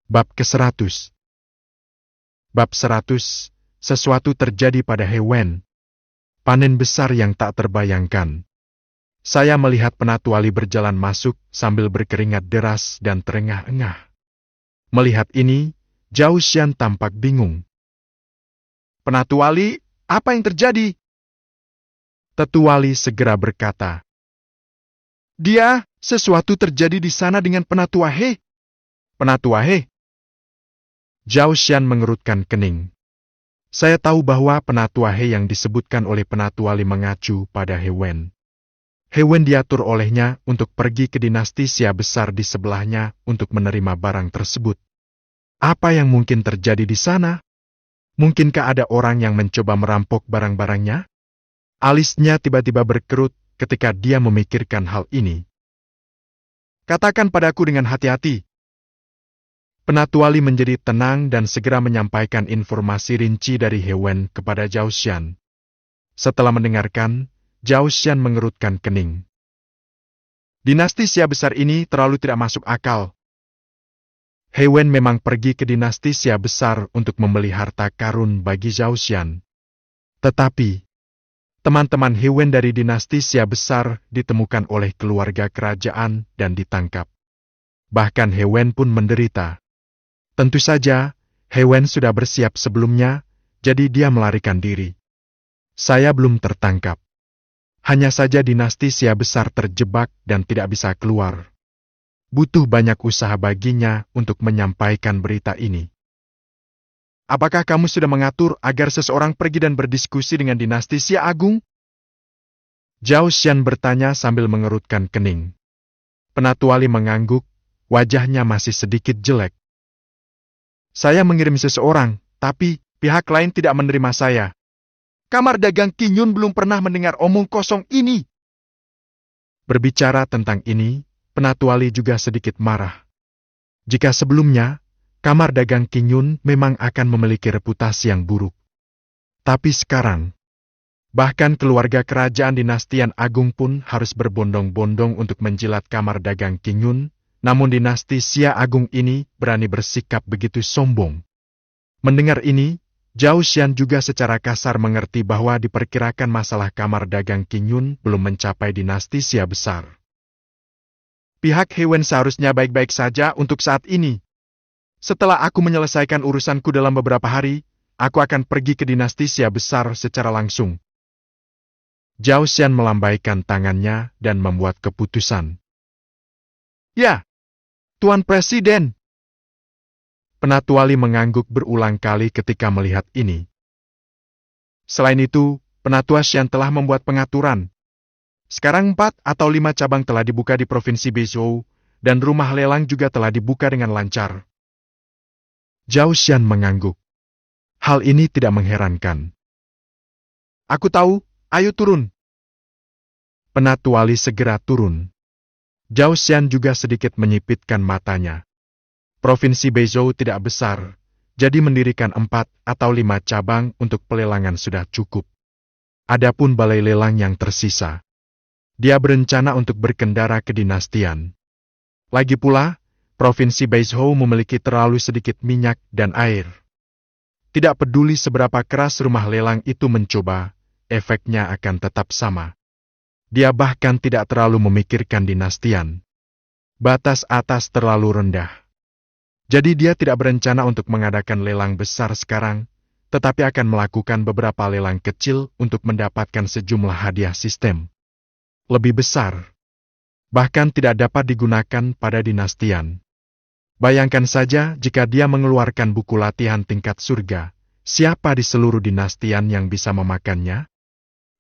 Bab ke-100. Bab 100. Sesuatu terjadi pada hewan. Panen besar yang tak terbayangkan. Saya melihat Penatuali berjalan masuk sambil berkeringat deras dan terengah-engah. Melihat ini, Zhao Xian tampak bingung. "Penatuali, apa yang terjadi?" Tetuali segera berkata, "Sesuatu terjadi di sana dengan Penatua He." "Penatua He?" Zhao Xian mengerutkan kening. Saya tahu bahwa Penatua He yang disebutkan oleh Penatuali mengacu pada Hewen. Hewen diatur olehnya untuk pergi ke dinasti Xia besar di sebelahnya untuk menerima barang tersebut. Apa yang mungkin terjadi di sana? Mungkinkah ada orang yang mencoba merampok barang-barangnya? Alisnya tiba-tiba berkerut ketika dia memikirkan hal ini. "Katakan padaku dengan hati-hati." Penatuali menjadi tenang dan segera menyampaikan informasi rinci dari Hewen kepada Zhao Xian. Setelah mendengarkan, Zhao Xian mengerutkan kening. Dinasti Xia besar ini terlalu tidak masuk akal. Hewen memang pergi ke dinasti Xia besar untuk membeli harta karun bagi Zhao Xian. Tetapi, teman-teman Hewen dari dinasti Xia besar ditemukan oleh keluarga kerajaan dan ditangkap. Bahkan Hewen pun menderita. Tentu saja, Hewen sudah bersiap sebelumnya, jadi dia melarikan diri. Saya belum tertangkap. Hanya saja dinasti Xia besar terjebak dan tidak bisa keluar. Butuh banyak usaha baginya untuk menyampaikan berita ini. "Apakah kamu sudah mengatur agar seseorang pergi dan berdiskusi dengan dinasti Xia Agung?" Zhao Xian bertanya sambil mengerutkan kening. Penatuali mengangguk, wajahnya masih sedikit jelek. "Saya mengirim seseorang, tapi pihak lain tidak menerima saya. Kamar dagang Qin belum pernah mendengar omong kosong ini." Berbicara tentang ini, Penatuali juga sedikit marah. Jika sebelumnya, kamar dagang Qin memang akan memiliki reputasi yang buruk. Tapi sekarang, bahkan keluarga kerajaan dinastian Agung pun harus berbondong-bondong untuk menjilat kamar dagang Qin. Namun dinasti Xia Agung ini berani bersikap begitu sombong. Mendengar ini, Zhao Xian juga secara kasar mengerti bahwa diperkirakan masalah kamar dagang Qin belum mencapai dinasti Xia besar. Pihak Hewen seharusnya baik-baik saja untuk saat ini. Setelah aku menyelesaikan urusanku dalam beberapa hari, aku akan pergi ke dinasti Xia besar secara langsung. Zhao Xian melambaikan tangannya dan membuat keputusan. "Ya, Tuan Presiden." Penatuali mengangguk berulang kali ketika melihat ini. Selain itu, Penatua Xian telah membuat pengaturan. Sekarang 4 atau 5 cabang telah dibuka di Provinsi Beizhou, dan rumah lelang juga telah dibuka dengan lancar. Zhao Xian mengangguk. Hal ini tidak mengherankan. "Aku tahu, ayo turun." Penatuali segera turun. Zhao Xian juga sedikit menyipitkan matanya. Provinsi Beizhou tidak besar, jadi mendirikan 4 atau 5 cabang untuk pelelangan sudah cukup. Adapun balai lelang yang tersisa, dia berencana untuk berkendara ke dinastian. Lagi pula, Provinsi Beizhou memiliki terlalu sedikit minyak dan air. Tidak peduli seberapa keras rumah lelang itu mencoba, efeknya akan tetap sama. Dia bahkan tidak terlalu memikirkan dinastian. Batas atas terlalu rendah. Jadi dia tidak berencana untuk mengadakan lelang besar sekarang, tetapi akan melakukan beberapa lelang kecil untuk mendapatkan sejumlah hadiah sistem lebih besar. Bahkan tidak dapat digunakan pada dinastian. Bayangkan saja jika dia mengeluarkan buku latihan tingkat surga, siapa di seluruh dinastian yang bisa memakannya?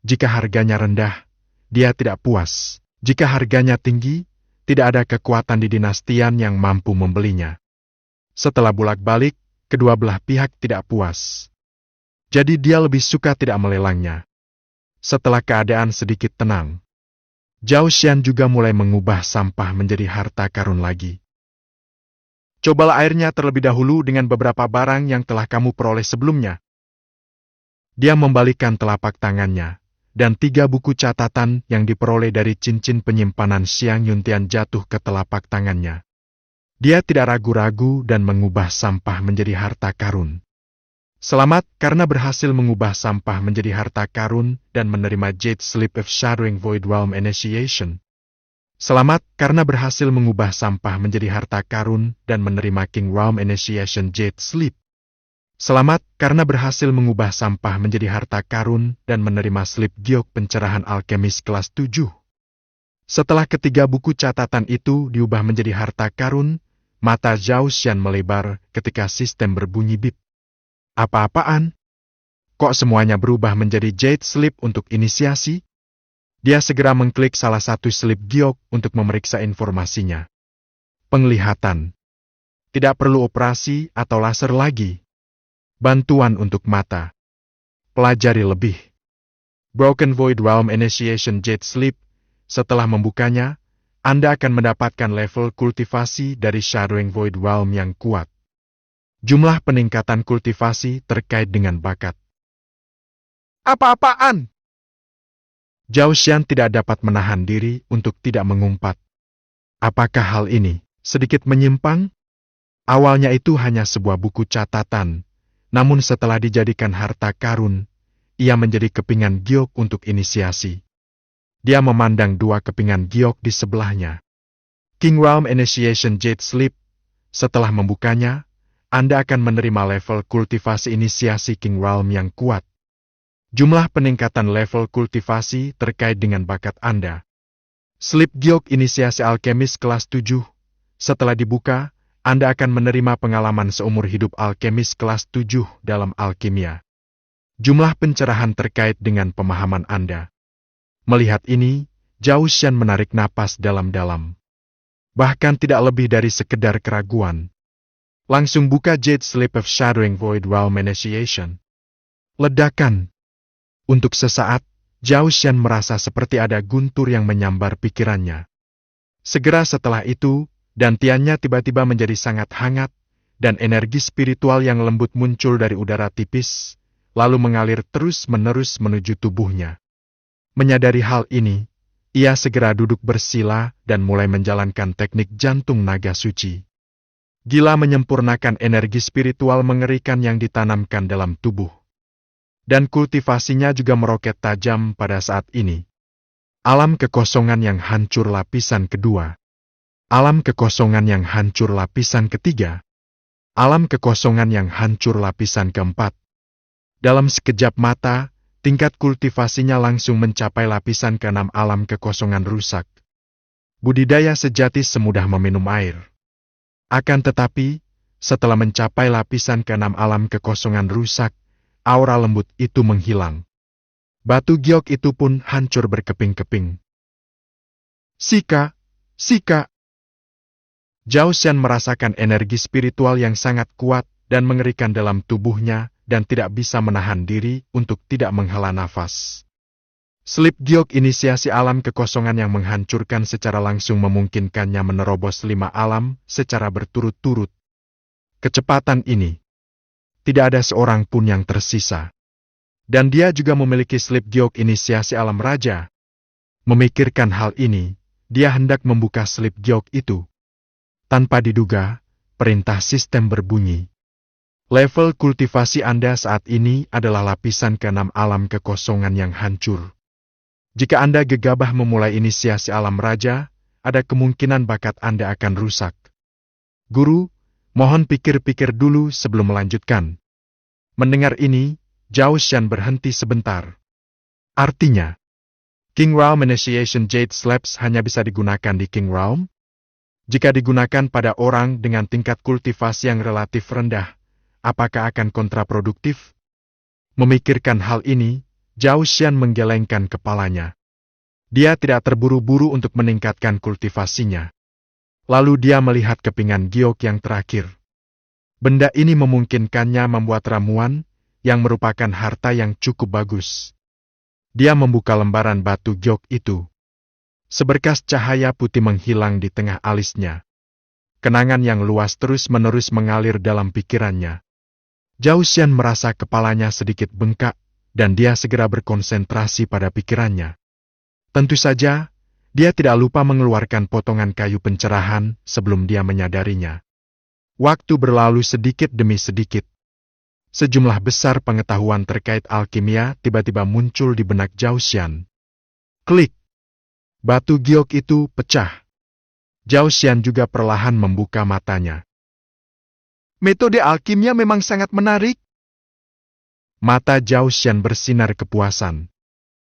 Jika harganya rendah, dia tidak puas. Jika harganya tinggi, tidak ada kekuatan di dinastian yang mampu membelinya. Setelah bolak-balik, kedua belah pihak tidak puas. Jadi dia lebih suka tidak melelangnya. Setelah keadaan sedikit tenang, Zhao Xian juga mulai mengubah sampah menjadi harta karun lagi. "Cobalah airnya terlebih dahulu dengan beberapa barang yang telah kamu peroleh sebelumnya." Dia membalikkan telapak tangannya, dan 3 buku catatan yang diperoleh dari cincin penyimpanan Xiang Yuntian jatuh ke telapak tangannya. Dia tidak ragu-ragu dan mengubah sampah menjadi harta karun. Selamat karena berhasil mengubah sampah menjadi harta karun dan menerima Jade Sleep of Shadowing Void Realm Initiation. Selamat karena berhasil mengubah sampah menjadi harta karun dan menerima King Realm Initiation Jade Sleep. Selamat karena berhasil mengubah sampah menjadi harta karun dan menerima Sleep Giok pencerahan alkemis kelas 7. Setelah ketiga buku catatan itu diubah menjadi harta karun, mata Zhao Xian melebar ketika sistem berbunyi bip. Apa-apaan? Kok semuanya berubah menjadi Jade Sleep untuk inisiasi? Dia segera mengklik salah satu Sleep Giok untuk memeriksa informasinya. Penglihatan. Tidak perlu operasi atau laser lagi. Bantuan untuk mata. Pelajari lebih. Broken Void Realm Initiation Jade Sleep. Setelah membukanya, Anda akan mendapatkan level kultivasi dari Shadowing Void Realm yang kuat. Jumlah peningkatan kultivasi terkait dengan bakat. Apa-apaan? Zhao Xian tidak dapat menahan diri untuk tidak mengumpat. Apakah hal ini sedikit menyimpang? Awalnya itu hanya sebuah buku catatan, namun setelah dijadikan harta karun, ia menjadi kepingan giok untuk inisiasi. Dia memandang dua kepingan giok di sebelahnya. King Realm Initiation Jade Sleep. Setelah membukanya, Anda akan menerima level kultivasi inisiasi King Realm yang kuat. Jumlah peningkatan level kultivasi terkait dengan bakat Anda. Sleep Giok inisiasi alkemis kelas 7. Setelah dibuka, Anda akan menerima pengalaman seumur hidup alkemis kelas 7 dalam alkimia. Jumlah pencerahan terkait dengan pemahaman Anda. Melihat ini, Zhao Xian menarik napas dalam-dalam. Bahkan tidak lebih dari sekedar keraguan. Langsung buka Jade Sleep of Shadowing Void Realm Initiation. Ledakan. Untuk sesaat, Zhao Xian merasa seperti ada guntur yang menyambar pikirannya. Segera setelah itu, dantiannya tiba-tiba menjadi sangat hangat, dan energi spiritual yang lembut muncul dari udara tipis, lalu mengalir terus-menerus menuju tubuhnya. Menyadari hal ini, ia segera duduk bersila dan mulai menjalankan teknik jantung naga suci. Gila menyempurnakan energi spiritual mengerikan yang ditanamkan dalam tubuh. Dan kultivasinya juga meroket tajam pada saat ini. Alam kekosongan yang hancur lapisan kedua. Alam kekosongan yang hancur lapisan ketiga. Alam kekosongan yang hancur lapisan keempat. Dalam sekejap mata, tingkat kultivasinya langsung mencapai lapisan keenam alam kekosongan rusak. Budidaya sejati semudah meminum air. Akan tetapi, setelah mencapai lapisan keenam alam kekosongan rusak, aura lembut itu menghilang. Batu giok itu pun hancur berkeping-keping. Sika, Sika. Zhao Xian merasakan energi spiritual yang sangat kuat dan mengerikan dalam tubuhnya dan tidak bisa menahan diri untuk tidak menghela nafas. Sleep Giok inisiasi alam kekosongan yang menghancurkan secara langsung memungkinkannya menerobos 5 alam secara berturut-turut. Kecepatan ini, tidak ada seorang pun yang tersisa. Dan dia juga memiliki Sleep Giok inisiasi alam raja. Memikirkan hal ini, dia hendak membuka Sleep Giok itu. Tanpa diduga, perintah sistem berbunyi. Level kultivasi Anda saat ini adalah lapisan ke-6 alam kekosongan yang hancur. Jika Anda gegabah memulai inisiasi alam raja, ada kemungkinan bakat Anda akan rusak. Guru, mohon pikir-pikir dulu sebelum melanjutkan. Mendengar ini, Zhao Xian berhenti sebentar. Artinya, King Realm Initiation Jade Slabs hanya bisa digunakan di King Realm? Jika digunakan pada orang dengan tingkat kultivasi yang relatif rendah, apakah akan kontraproduktif? Memikirkan hal ini, Zhao Xian menggelengkan kepalanya. Dia tidak terburu-buru untuk meningkatkan kultivasinya. Lalu dia melihat kepingan giok yang terakhir. Benda ini memungkinkannya membuat ramuan yang merupakan harta yang cukup bagus. Dia membuka lembaran batu giok itu. Seberkas cahaya putih menghilang di tengah alisnya. Kenangan yang luas terus-menerus mengalir dalam pikirannya. Zhao Xian merasa kepalanya sedikit bengkak, dan dia segera berkonsentrasi pada pikirannya. Tentu saja, Dia tidak lupa mengeluarkan potongan kayu pencerahan sebelum dia menyadarinya. Waktu berlalu sedikit demi sedikit. Sejumlah besar pengetahuan terkait alkimia tiba-tiba muncul di benak Zhao Xian. Klik! Batu giok itu pecah. Zhao Xian juga perlahan membuka matanya. Metode alkimia memang sangat menarik. Mata Zhao Xian bersinar kepuasan.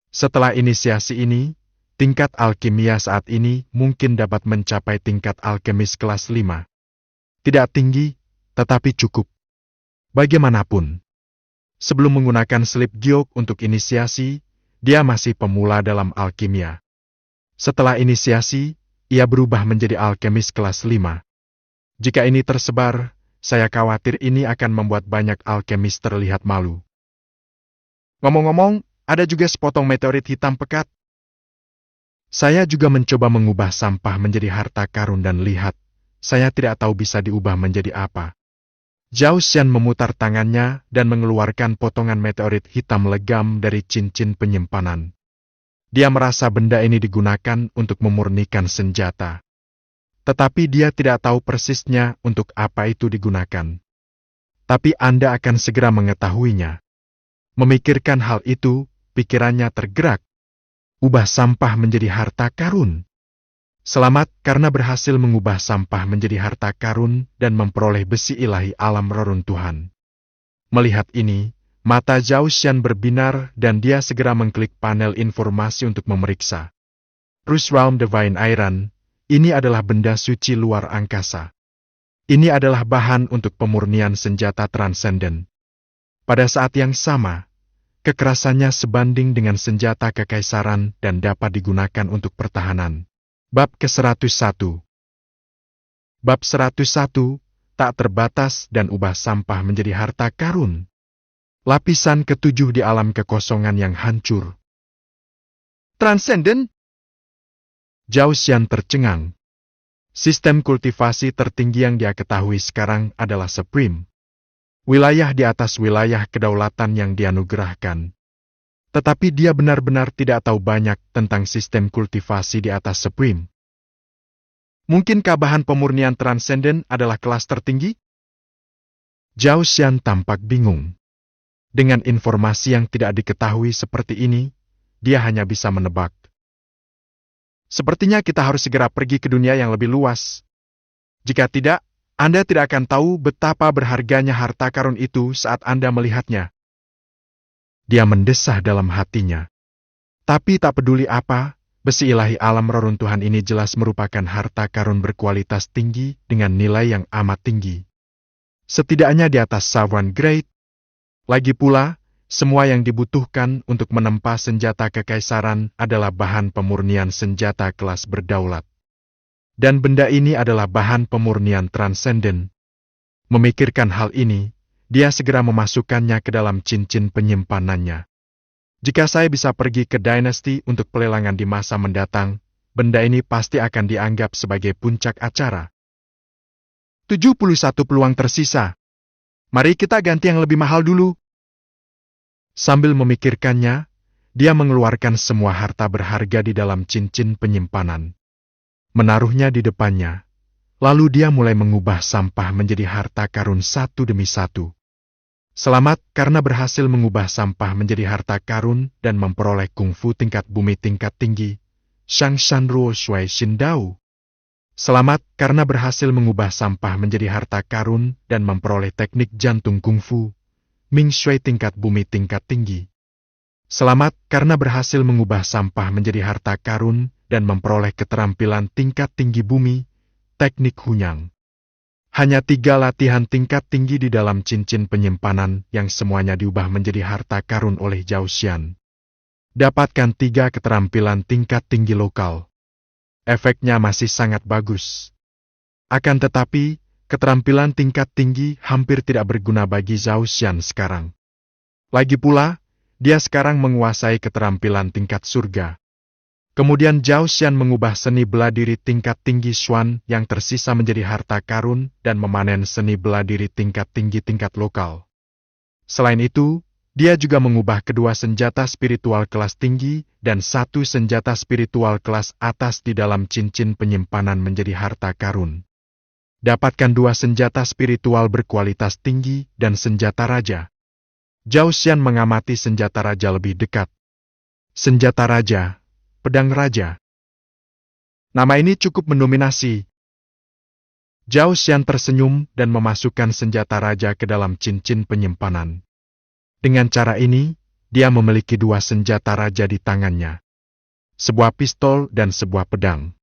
Setelah inisiasi ini, tingkat alkimia saat ini mungkin dapat mencapai tingkat alkemis kelas 5. Tidak tinggi, tetapi cukup. Bagaimanapun, sebelum menggunakan slip giok untuk inisiasi, dia masih pemula dalam alkimia. Setelah inisiasi, ia berubah menjadi alkemis kelas 5. Jika ini tersebar, saya khawatir ini akan membuat banyak alkemis terlihat malu. Ngomong-ngomong, ada juga sepotong meteorit hitam pekat. Saya juga mencoba mengubah sampah menjadi harta karun dan lihat, saya tidak tahu bisa diubah menjadi apa. Zhao Xian memutar tangannya dan mengeluarkan potongan meteorit hitam legam dari cincin penyimpanan. Dia merasa benda ini digunakan untuk memurnikan senjata. Tetapi dia tidak tahu persisnya untuk apa itu digunakan. Tapi Anda akan segera mengetahuinya. Memikirkan hal itu, pikirannya tergerak. Ubah sampah menjadi harta karun. Selamat karena berhasil mengubah sampah menjadi harta karun dan memperoleh besi ilahi alam reruntuhan. Melihat ini, mata Zhao Xian berbinar dan dia segera mengklik panel informasi untuk memeriksa. Rus Realm Divine Iron, ini adalah benda suci luar angkasa. Ini adalah bahan untuk pemurnian senjata transenden. Pada saat yang sama, kekerasannya sebanding dengan senjata kekaisaran dan dapat digunakan untuk pertahanan. Bab ke-101. Bab 101, tak terbatas dan ubah sampah menjadi harta karun. Lapisan ke-7 di alam kekosongan yang hancur. Transcendent? Zhao Xian tercengang. Sistem kultivasi tertinggi yang dia ketahui sekarang adalah Supreme. Wilayah di atas wilayah kedaulatan yang dianugerahkan. Tetapi dia benar-benar tidak tahu banyak tentang sistem kultivasi di atas Supreme. Mungkinkah bahan pemurnian transenden adalah kelas tertinggi? Zhao Xian tampak bingung. Dengan informasi yang tidak diketahui seperti ini, dia hanya bisa menebak. Sepertinya kita harus segera pergi ke dunia yang lebih luas. Jika tidak, Anda tidak akan tahu betapa berharganya harta karun itu saat Anda melihatnya. Dia mendesah dalam hatinya. Tapi tak peduli apa, besi ilahi alam reruntuhan ini jelas merupakan harta karun berkualitas tinggi dengan nilai yang amat tinggi. Setidaknya di atas Sovereign Grade. Lagi pula, semua yang dibutuhkan untuk menempa senjata kekaisaran adalah bahan pemurnian senjata kelas berdaulat. Dan benda ini adalah bahan pemurnian transenden. Memikirkan hal ini, dia segera memasukkannya ke dalam cincin penyimpanannya. Jika saya bisa pergi ke Dynasty untuk pelelangan di masa mendatang, benda ini pasti akan dianggap sebagai puncak acara. 71 peluang tersisa. Mari kita ganti yang lebih mahal dulu. Sambil memikirkannya, dia mengeluarkan semua harta berharga di dalam cincin penyimpanan. Menaruhnya di depannya, lalu dia mulai mengubah sampah menjadi harta karun satu demi satu. Selamat karena berhasil mengubah sampah menjadi harta karun dan memperoleh kungfu tingkat bumi tingkat tinggi, Shang Shan Ruo Shui Xin Dao. Selamat karena berhasil mengubah sampah menjadi harta karun dan memperoleh teknik jantung kungfu, Ming Shui tingkat bumi tingkat tinggi. Selamat karena berhasil mengubah sampah menjadi harta karun dan memperoleh keterampilan tingkat tinggi bumi, teknik Hunyang. Hanya 3 latihan tingkat tinggi di dalam cincin penyimpanan yang semuanya diubah menjadi harta karun oleh Zhao Xian. Dapatkan 3 keterampilan tingkat tinggi lokal. Efeknya masih sangat bagus. Akan tetapi, keterampilan tingkat tinggi hampir tidak berguna bagi Zhao Xian sekarang. Lagi pula, dia sekarang menguasai keterampilan tingkat surga. Kemudian Zhao Xian mengubah seni bela diri tingkat tinggi Xuan yang tersisa menjadi harta karun dan memanen seni bela diri tingkat tinggi tingkat lokal. Selain itu, Dia juga mengubah kedua senjata spiritual kelas tinggi dan satu senjata spiritual kelas atas di dalam cincin penyimpanan menjadi harta karun. Dapatkan dua senjata spiritual berkualitas tinggi dan senjata raja. Zhao Xian mengamati senjata raja lebih dekat. Senjata raja, pedang raja. Nama ini cukup mendominasi. Zhao Xian tersenyum dan memasukkan senjata raja ke dalam cincin penyimpanan. Dengan cara ini, dia memiliki dua senjata raja di tangannya. Sebuah pistol dan sebuah pedang.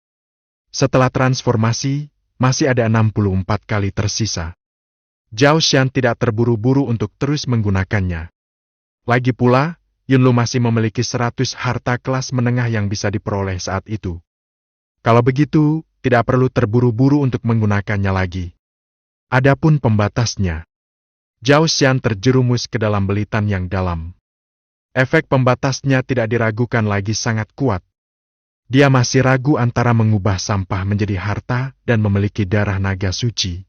Setelah transformasi, masih ada 64 kali tersisa. Zhao Xian tidak terburu-buru untuk terus menggunakannya. Lagi pula, Yunlu masih memiliki 100 harta kelas menengah yang bisa diperoleh saat itu. Kalau begitu, tidak perlu terburu-buru untuk menggunakannya lagi. Adapun pembatasnya, Zhao Xian terjerumus ke dalam belitan yang dalam. Efek pembatasnya tidak diragukan lagi sangat kuat. Dia masih ragu antara mengubah sampah menjadi harta dan memiliki darah naga suci.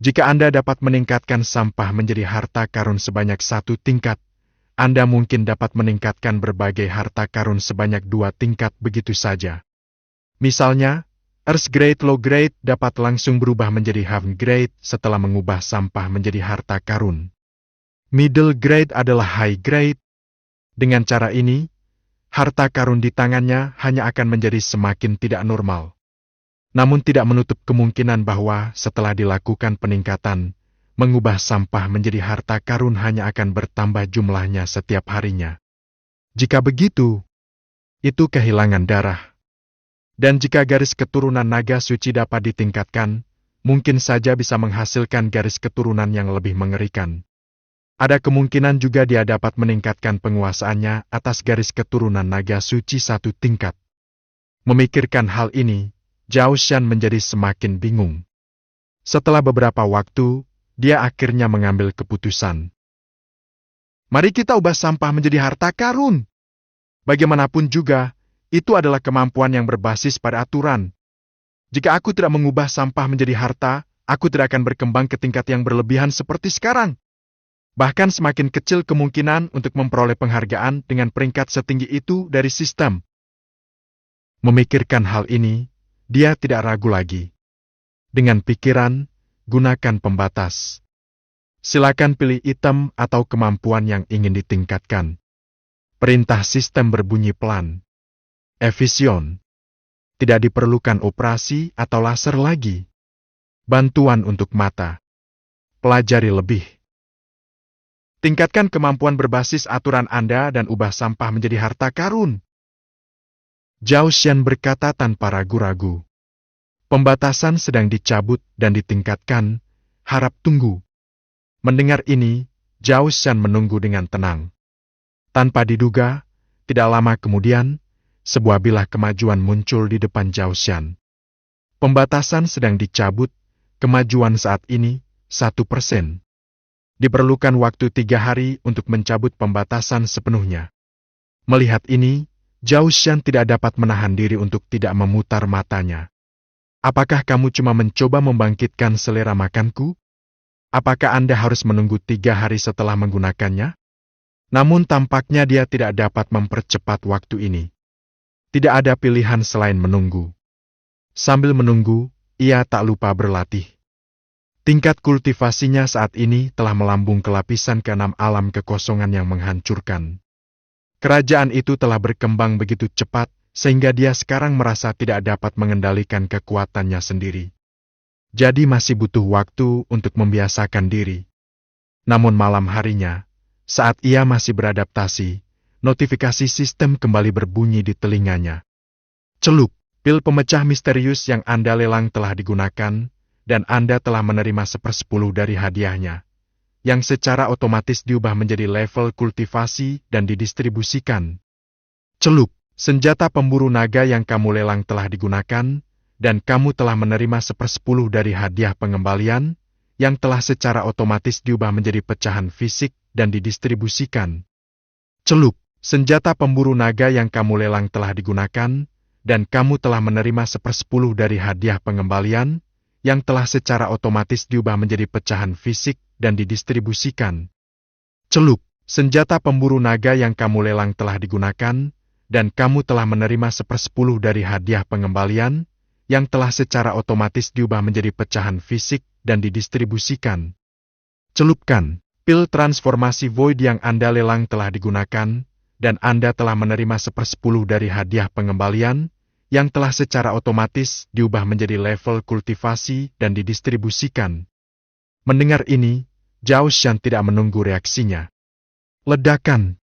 Jika Anda dapat meningkatkan sampah menjadi harta karun sebanyak 1 tingkat, Anda mungkin dapat meningkatkan berbagai harta karun sebanyak 2 tingkat begitu saja. Misalnya, Earth Grade Low Grade dapat langsung berubah menjadi Heaven Grade setelah mengubah sampah menjadi harta karun. Middle Grade adalah High Grade. Dengan cara ini, harta karun di tangannya hanya akan menjadi semakin tidak normal. Namun tidak menutup kemungkinan bahwa setelah dilakukan peningkatan, mengubah sampah menjadi harta karun hanya akan bertambah jumlahnya setiap harinya. Jika begitu, itu kehilangan darah. Dan jika garis keturunan naga suci dapat ditingkatkan, mungkin saja bisa menghasilkan garis keturunan yang lebih mengerikan. Ada kemungkinan juga dia dapat meningkatkan penguasaannya atas garis keturunan naga suci 1 tingkat. Memikirkan hal ini, Zhao Xian menjadi semakin bingung. Setelah beberapa waktu, dia akhirnya mengambil keputusan. Mari kita ubah sampah menjadi harta karun. Bagaimanapun juga, itu adalah kemampuan yang berbasis pada aturan. Jika aku tidak mengubah sampah menjadi harta, aku tidak akan berkembang ke tingkat yang berlebihan seperti sekarang. Bahkan semakin kecil kemungkinan untuk memperoleh penghargaan dengan peringkat setinggi itu dari sistem. Memikirkan hal ini, dia tidak ragu lagi. Dengan pikiran, gunakan pembatas. Silakan pilih item atau kemampuan yang ingin ditingkatkan. Perintah sistem berbunyi pelan. Efisien. Tidak diperlukan operasi atau laser lagi. Bantuan untuk mata. Pelajari lebih. Tingkatkan kemampuan berbasis aturan Anda dan ubah sampah menjadi harta karun. Zhao Xian berkata tanpa ragu-ragu. Pembatasan sedang dicabut dan ditingkatkan, harap tunggu. Mendengar ini, Zhao Xian menunggu dengan tenang. Tanpa diduga, tidak lama kemudian, sebuah bilah kemajuan muncul di depan Zhao Xian. Pembatasan sedang dicabut, kemajuan saat ini, 1%. Diperlukan waktu 3 hari untuk mencabut pembatasan sepenuhnya. Melihat ini, Zhao Xian tidak dapat menahan diri untuk tidak memutar matanya. Apakah kamu cuma mencoba membangkitkan selera makanku? Apakah Anda harus menunggu 3 hari setelah menggunakannya? Namun tampaknya dia tidak dapat mempercepat waktu ini. Tidak ada pilihan selain menunggu. Sambil menunggu, ia tak lupa berlatih. Tingkat kultivasinya saat ini telah melambung ke lapisan ke-6 alam kekosongan yang menghancurkan. Kerajaan itu telah berkembang begitu cepat, sehingga dia sekarang merasa tidak dapat mengendalikan kekuatannya sendiri. Jadi masih butuh waktu untuk membiasakan diri. Namun malam harinya, saat ia masih beradaptasi, notifikasi sistem kembali berbunyi di telinganya. Celup, pil pemecah misterius yang Anda lelang telah digunakan, dan Anda telah menerima 1/10 dari hadiahnya, yang secara otomatis diubah menjadi level kultivasi dan didistribusikan. Celup, senjata pemburu naga yang kamu lelang telah digunakan, dan kamu telah menerima 1/10 dari hadiah pengembalian, yang telah secara otomatis diubah menjadi pecahan fisik dan didistribusikan. Celup, senjata pemburu naga yang kamu lelang telah digunakan, dan kamu telah menerima 1/10 dari hadiah pengembalian, yang telah secara otomatis diubah menjadi pecahan fisik dan didistribusikan. Celup, Senjata pemburu naga yang kamu lelang telah digunakan, dan kamu telah menerima 1/10 dari hadiah pengembalian, yang telah secara otomatis diubah menjadi pecahan fisik dan didistribusikan. Celupkan, pil transformasi Void yang Anda lelang telah digunakan, dan Anda telah menerima 1/10 dari hadiah pengembalian, yang telah secara otomatis diubah menjadi level kultivasi dan didistribusikan. Mendengar ini, Zhao Shan tidak menunggu reaksinya. Ledakan.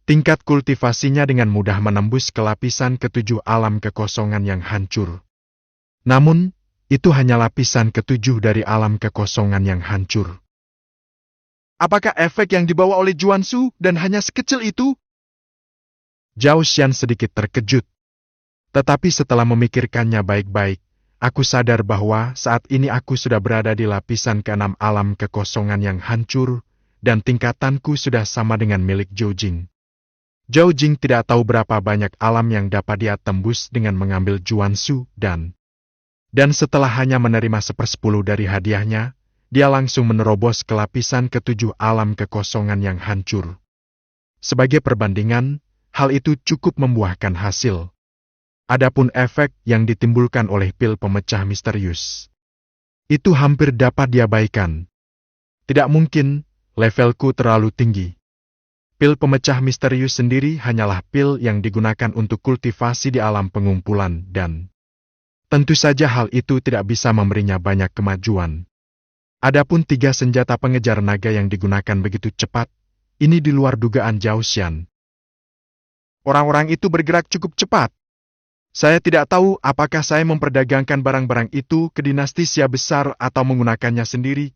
Tingkat kultivasinya dengan mudah menembus ke lapisan ke-7 alam kekosongan yang hancur. Namun, itu hanya lapisan ke-7 dari alam kekosongan yang hancur. Apakah efek yang dibawa oleh Juansu dan hanya sekecil itu? Zhao Shan sedikit terkejut. Tetapi setelah memikirkannya baik-baik, aku sadar bahwa saat ini aku sudah berada di lapisan ke-6 alam kekosongan yang hancur, dan tingkatanku sudah sama dengan milik Zhou Jing. Zhou Jing tidak tahu berapa banyak alam yang dapat dia tembus dengan mengambil Juansu dan setelah hanya menerima 1/10 dari hadiahnya, dia langsung menerobos ke lapisan ke-7 alam kekosongan yang hancur. Sebagai perbandingan, hal itu cukup membuahkan hasil. Adapun efek yang ditimbulkan oleh pil pemecah misterius, itu hampir dapat diabaikan. Tidak mungkin, levelku terlalu tinggi. Pil pemecah misterius sendiri hanyalah pil yang digunakan untuk kultivasi di alam pengumpulan dan tentu saja hal itu tidak bisa memberinya banyak kemajuan. Adapun 3 senjata pengejar naga yang digunakan begitu cepat, ini di luar dugaan Zhao Shan. Orang-orang itu bergerak cukup cepat. Saya tidak tahu apakah saya memperdagangkan barang-barang itu ke dinasti Xia besar atau menggunakannya sendiri.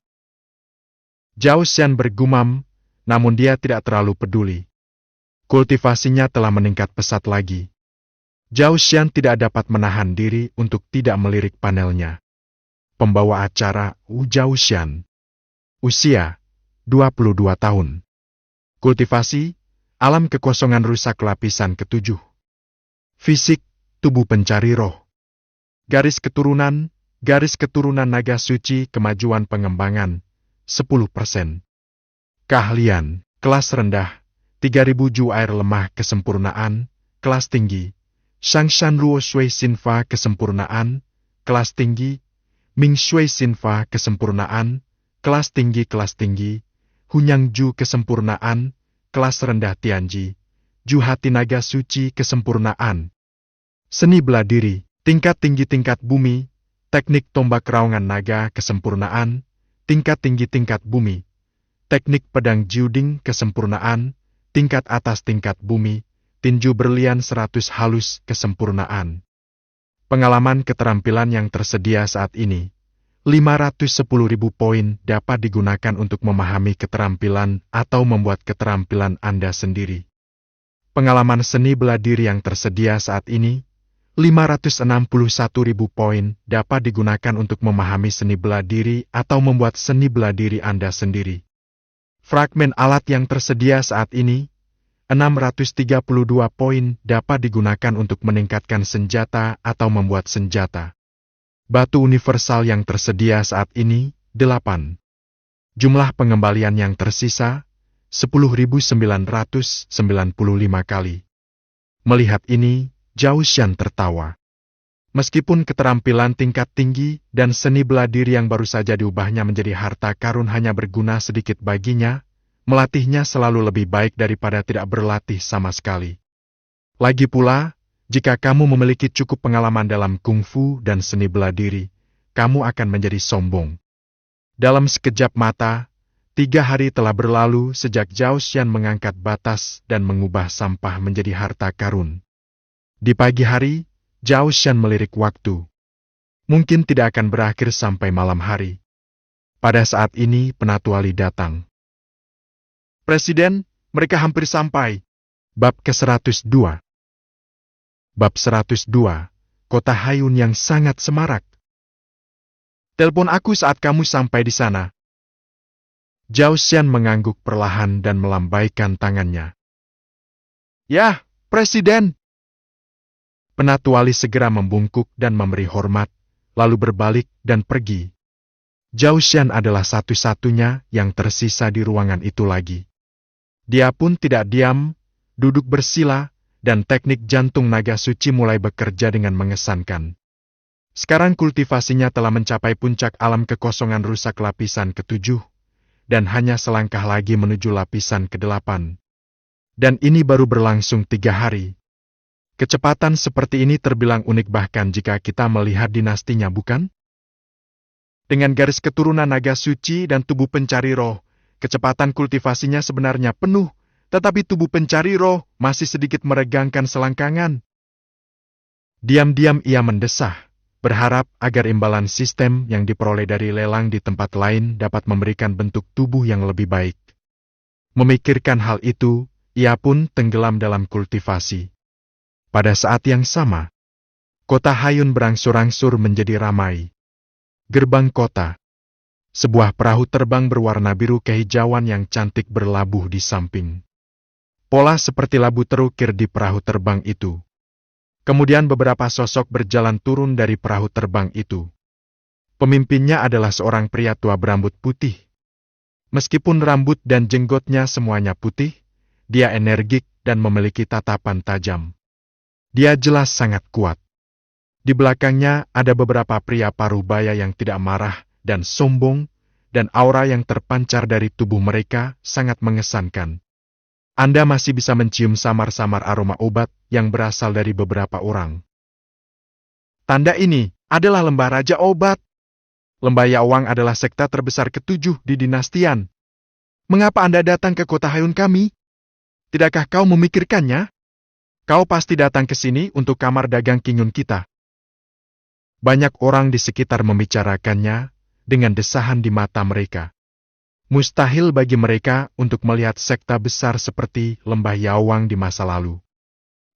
Zhao Shan bergumam, namun dia tidak terlalu peduli. Kultivasinya telah meningkat pesat lagi. Zhao Shan tidak dapat menahan diri untuk tidak melirik panelnya. Pembawa acara Wu Zhao Shan. Usia 22 tahun. Kultivasi, alam kekosongan rusak lapisan ke-7. Fisik, tubuh pencari roh. Garis keturunan naga suci kemajuan pengembangan, 10%. Keahlian, kelas rendah, 3000 Ju air lemah kesempurnaan, kelas tinggi, Shangshan Luo Shui Sinfa kesempurnaan, kelas tinggi, Ming Shui Sinfa kesempurnaan, kelas tinggi, Hunyang Ju kesempurnaan, kelas rendah Tianji, Ju hati naga suci kesempurnaan. Seni bela diri, tingkat tinggi tingkat bumi, teknik tombak raungan naga kesempurnaan, tingkat tinggi tingkat bumi, teknik pedang Jiuding kesempurnaan, tingkat atas tingkat bumi, tinju berlian 100 halus kesempurnaan. Pengalaman keterampilan yang tersedia saat ini, 510.000 poin dapat digunakan untuk memahami keterampilan atau membuat keterampilan Anda sendiri. Pengalaman seni bela diri yang tersedia saat ini, 561.000 poin dapat digunakan untuk memahami seni bela diri atau membuat seni bela diri Anda sendiri. Fragmen alat yang tersedia saat ini, 632 poin dapat digunakan untuk meningkatkan senjata atau membuat senjata. Batu universal yang tersedia saat ini, 8. Jumlah pengembalian yang tersisa, 10.995 kali. Melihat ini, Zhao Shan tertawa. Meskipun keterampilan tingkat tinggi dan seni bela diri yang baru saja diubahnya menjadi harta karun hanya berguna sedikit baginya, melatihnya selalu lebih baik daripada tidak berlatih sama sekali. Lagi pula, jika kamu memiliki cukup pengalaman dalam kungfu dan seni bela diri, kamu akan menjadi sombong. Dalam sekejap mata, 3 hari telah berlalu sejak Zhao Shan mengangkat batas dan mengubah sampah menjadi harta karun. Di pagi hari, Zhao Shan melirik waktu. Mungkin tidak akan berakhir sampai malam hari. Pada saat ini Penatu Ali datang. Presiden, mereka hampir sampai. Bab ke-102. Bab 102, Kota Hayun yang sangat semarak. Telepon aku saat kamu sampai di sana. Zhao Shan mengangguk perlahan dan melambaikan tangannya. Ya, Presiden. Penatu Ali segera membungkuk dan memberi hormat, lalu berbalik dan pergi. Zhao Shan adalah satu-satunya yang tersisa di ruangan itu lagi. Dia pun tidak diam, duduk bersila, dan teknik jantung naga suci mulai bekerja dengan mengesankan. Sekarang kultivasinya telah mencapai puncak alam kekosongan rusak lapisan ke-7, dan hanya selangkah lagi menuju lapisan ke-8. Dan ini baru berlangsung 3 hari. Kecepatan seperti ini terbilang unik bahkan jika kita melihat dinastinya, bukan? Dengan garis keturunan naga suci dan tubuh pencari roh, kecepatan kultivasinya sebenarnya penuh, tetapi tubuh pencari roh masih sedikit meregangkan selangkangan. Diam-diam ia mendesah, berharap agar imbalan sistem yang diperoleh dari lelang di tempat lain dapat memberikan bentuk tubuh yang lebih baik. Memikirkan hal itu, ia pun tenggelam dalam kultivasi. Pada saat yang sama, kota Hayun berangsur-angsur menjadi ramai. Gerbang kota. Sebuah perahu terbang berwarna biru kehijauan yang cantik berlabuh di samping. Pola seperti labu terukir di perahu terbang itu. Kemudian beberapa sosok berjalan turun dari perahu terbang itu. Pemimpinnya adalah seorang pria tua berambut putih. Meskipun rambut dan jenggotnya semuanya putih, dia energik dan memiliki tatapan tajam. Dia jelas sangat kuat. Di belakangnya ada beberapa pria parubaya yang tidak marah dan sombong, dan aura yang terpancar dari tubuh mereka sangat mengesankan. Anda masih bisa mencium samar-samar aroma obat yang berasal dari beberapa orang. Tanda ini adalah lembah Raja Obat. Lembah Yawang adalah sekta terbesar ke-7 di dinastian. Mengapa Anda datang ke kota Hayun kami? Tidakkah kau memikirkannya? Kau pasti datang ke sini untuk kamar dagang Kingyun kita. Banyak orang di sekitar membicarakannya dengan desahan di mata mereka. Mustahil bagi mereka untuk melihat sekta besar seperti Lembah Yawang di masa lalu.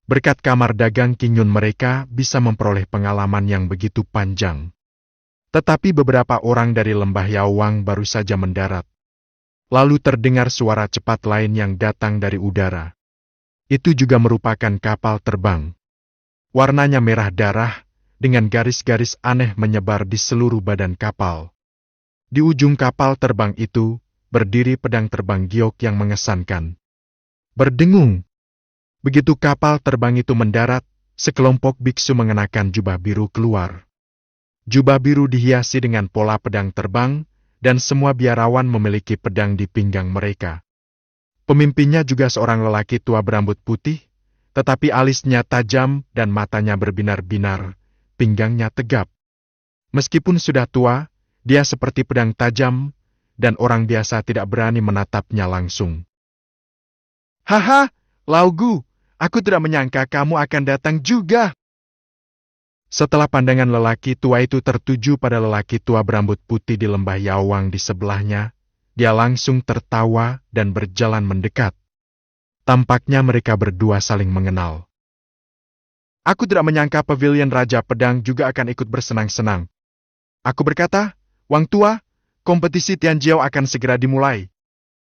Berkat kamar dagang Kingyun mereka bisa memperoleh pengalaman yang begitu panjang. Tetapi beberapa orang dari Lembah Yawang baru saja mendarat. Lalu terdengar suara cepat lain yang datang dari udara. Itu juga merupakan kapal terbang. Warnanya merah darah, dengan garis-garis aneh menyebar di seluruh badan kapal. Di ujung kapal terbang itu, berdiri pedang terbang giok yang mengesankan. Berdengung. Begitu kapal terbang itu mendarat, sekelompok biksu mengenakan jubah biru keluar. Jubah biru dihiasi dengan pola pedang terbang, dan semua biarawan memiliki pedang di pinggang mereka. Pemimpinnya juga seorang lelaki tua berambut putih, tetapi alisnya tajam dan matanya berbinar-binar, pinggangnya tegap. Meskipun sudah tua, dia seperti pedang tajam, dan orang biasa tidak berani menatapnya langsung. Haha, Laugu, aku tidak menyangka kamu akan datang juga. Setelah pandangan lelaki tua itu tertuju pada lelaki tua berambut putih di lembah Yawang di sebelahnya, dia langsung tertawa dan berjalan mendekat. Tampaknya mereka berdua saling mengenal. Aku tidak menyangka pavilion Raja Pedang juga akan ikut bersenang-senang. Aku berkata, Wang Tua, kompetisi Tianjiao akan segera dimulai.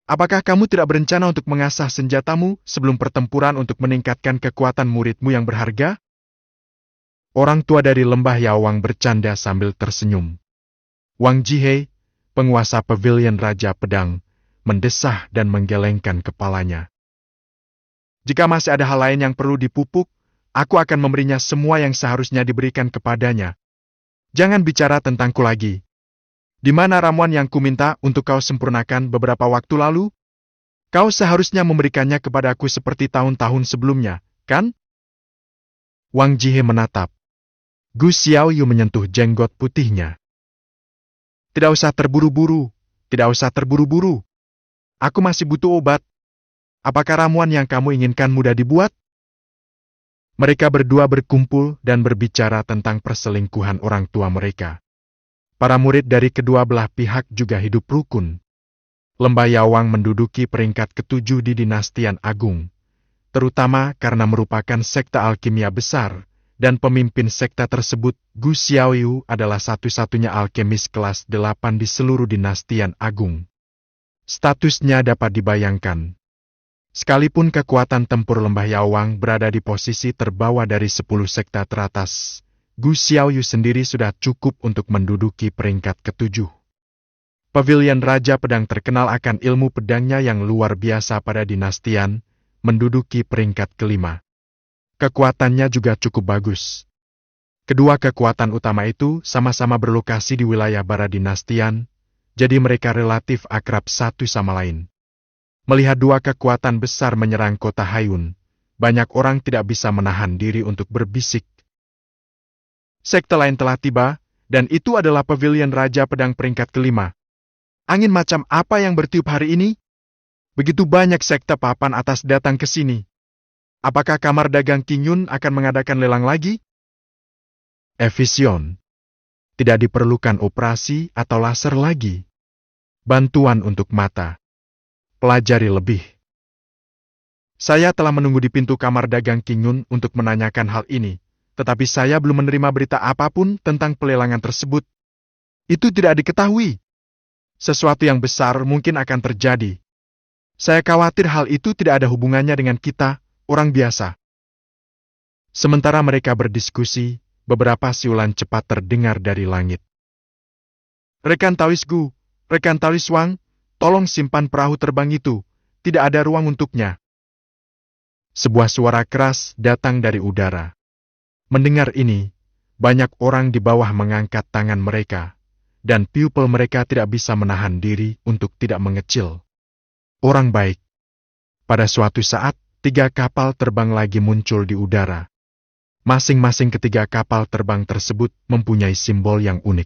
Apakah kamu tidak berencana untuk mengasah senjatamu sebelum pertempuran untuk meningkatkan kekuatan muridmu yang berharga? Orang tua dari lembah Yawang bercanda sambil tersenyum. Wang Jihei, penguasa pavilion Raja Pedang, mendesah dan menggelengkan kepalanya. Jika masih ada hal lain yang perlu dipupuk, aku akan memberinya semua yang seharusnya diberikan kepadanya. Jangan bicara tentangku lagi. Di mana ramuan yang kuminta untuk kau sempurnakan beberapa waktu lalu? Kau seharusnya memberikannya kepadaku seperti tahun-tahun sebelumnya, kan? Wang Jihei menatap. Gu Xiaoyu menyentuh jenggot putihnya. Tidak usah terburu-buru, tidak usah terburu-buru. Aku masih butuh obat. Apakah ramuan yang kamu inginkan mudah dibuat? Mereka berdua berkumpul dan berbicara tentang perselingkuhan orang tua mereka. Para murid dari kedua belah pihak juga hidup rukun. Lembah Yawang menduduki peringkat ke-7 di Dinastian Agung, terutama karena merupakan sekte alkimia besar, dan pemimpin sekte tersebut, Gu Xiaoyu, adalah satu-satunya alkemis kelas 8 di seluruh Dinastian Agung. Statusnya dapat dibayangkan. Sekalipun kekuatan tempur Lembah Yawang berada di posisi terbawah dari 10 sekte teratas, Gu Xiaoyu sendiri sudah cukup untuk menduduki peringkat ke-7. Pavilion Raja Pedang terkenal akan ilmu pedangnya yang luar biasa pada dinastian, menduduki peringkat kelima. Kekuatannya juga cukup bagus. Kedua kekuatan utama itu sama-sama berlokasi di wilayah barat dinastian, jadi mereka relatif akrab satu sama lain. Melihat dua kekuatan besar menyerang kota Hayun, banyak orang tidak bisa menahan diri untuk berbisik. Sekte lain telah tiba, dan itu adalah Pavilion Raja Pedang peringkat kelima. Angin macam apa yang bertiup hari ini? Begitu banyak sekte papan atas datang ke sini. Apakah kamar dagang King Yun akan mengadakan lelang lagi? Efisien. Tidak diperlukan operasi atau laser lagi. Bantuan untuk mata. Pelajari lebih. Saya telah menunggu di pintu kamar dagang King Yun untuk menanyakan hal ini, tetapi saya belum menerima berita apapun tentang pelelangan tersebut. Itu tidak diketahui. Sesuatu yang besar mungkin akan terjadi. Saya khawatir hal itu tidak ada hubungannya dengan kita, orang biasa. Sementara mereka berdiskusi, beberapa siulan cepat terdengar dari langit. Rekan Taoisgu, rekan Taoiswang, tolong simpan perahu terbang itu, tidak ada ruang untuknya. Sebuah suara keras datang dari udara. Mendengar ini, banyak orang di bawah mengangkat tangan mereka, dan pupil mereka tidak bisa menahan diri untuk tidak mengecil. Orang baik. Pada suatu saat, 3 kapal terbang lagi muncul di udara. Masing-masing ketiga kapal terbang tersebut mempunyai simbol yang unik.